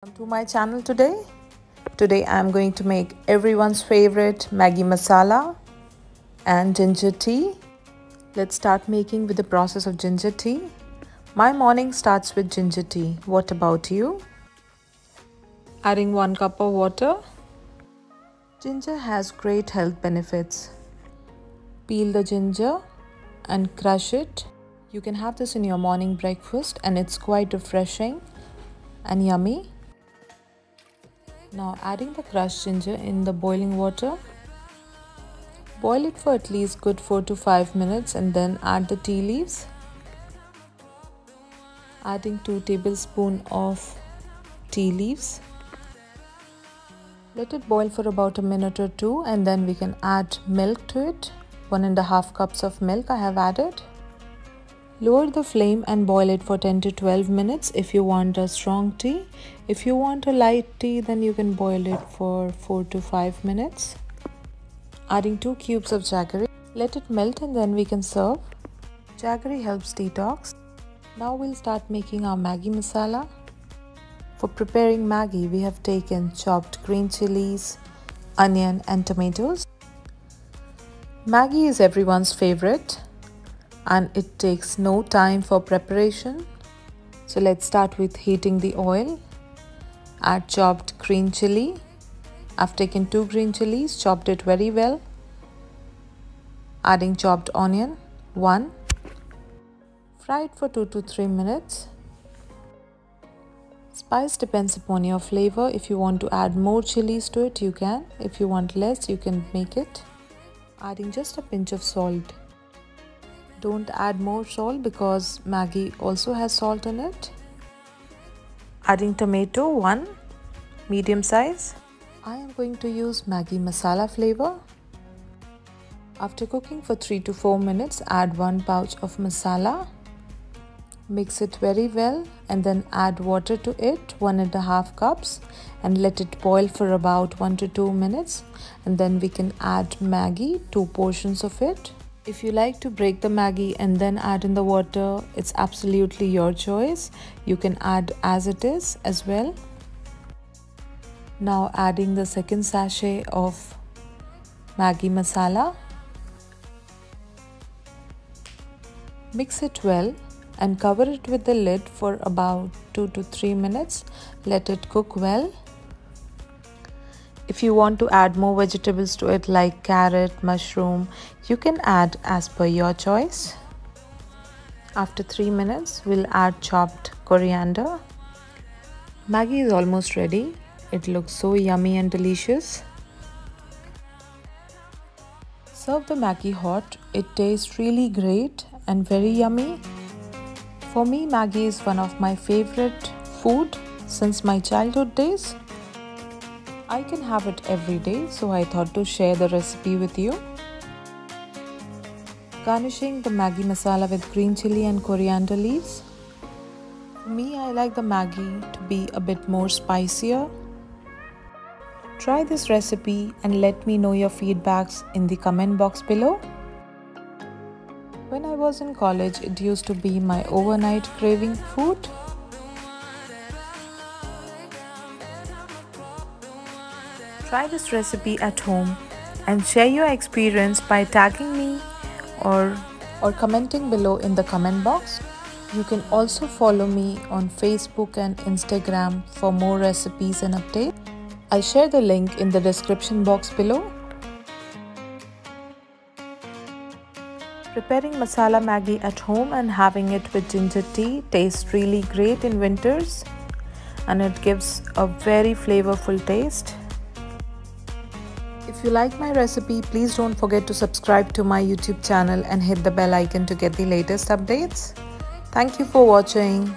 Welcome to my channel today. Today I am going to make everyone's favorite Maggi Masala and ginger tea. Let's start making with the process of ginger tea. My morning starts with ginger tea. What about you? Adding 1 cup of water. Ginger has great health benefits. Peel the ginger and crush it. You can have this in your morning breakfast and it's quite refreshing and yummy. Now adding the crushed ginger in the boiling water. Boil it for at least good 4 to 5 minutes and then add the tea leaves. Adding 2 tablespoons of tea leaves. Let it boil for about a minute or two and then we can add milk to it. 1.5 cups of milk I have added. Lower the flame and boil it for 10 to 12 minutes if you want a strong tea. If you want a light tea, then you can boil it for 4 to 5 minutes. Adding 2 cubes of jaggery. Let it melt and then we can serve. Jaggery helps detox. Now we'll start making our Maggi Masala. For preparing Maggi, we have taken chopped green chillies, onion and tomatoes. Maggi is everyone's favorite and it takes no time for preparation. So let's start with heating the oil. Add chopped green chilli. I've taken 2 green chillies, chopped it very well. Adding chopped onion, 1. Fry it for 2 to 3 minutes. Spice depends upon your flavor. If you want to add more chilies to it, you can. If you want less, you can make it. Adding just a pinch of salt. Don't add more salt because Maggi also has salt in it. Adding tomato, 1, medium size. I am going to use Maggi Masala flavor. After cooking for 3 to 4 minutes, add 1 pouch of masala. Mix it very well and then add water to it, 1.5 cups, and let it boil for about 1 to 2 minutes. And then we can add Maggi, 2 portions of it. If you like to break the Maggi and then add in the water, it's absolutely your choice. You can add as it is as well. Now adding the second sachet of Maggi Masala. Mix it well and cover it with the lid for about 2 to 3 minutes. Let it cook well. If you want to add more vegetables to it like carrot, mushroom, you can add as per your choice. After 3 minutes, we'll add chopped coriander. Maggi is almost ready. It looks so yummy and delicious. Serve the Maggi hot. It tastes really great and very yummy. For me, Maggi is one of my favorite food since my childhood days. I can have it every day, so I thought to share the recipe with you. Garnishing the Maggi Masala with green chilli and coriander leaves. For me, I like the Maggi to be a bit more spicier. Try this recipe and let me know your feedbacks in the comment box below. When I was in college, it used to be my overnight craving food. Try this recipe at home and share your experience by tagging me or commenting below in the comment box. You can also follow me on Facebook and Instagram for more recipes and updates. I'll share the link in the description box below. Preparing masala Maggi at home and having it with ginger tea tastes really great in winters and it gives a very flavorful taste. If you like my recipe, please don't forget to subscribe to my YouTube channel and hit the bell icon to get the latest updates. Thank you for watching.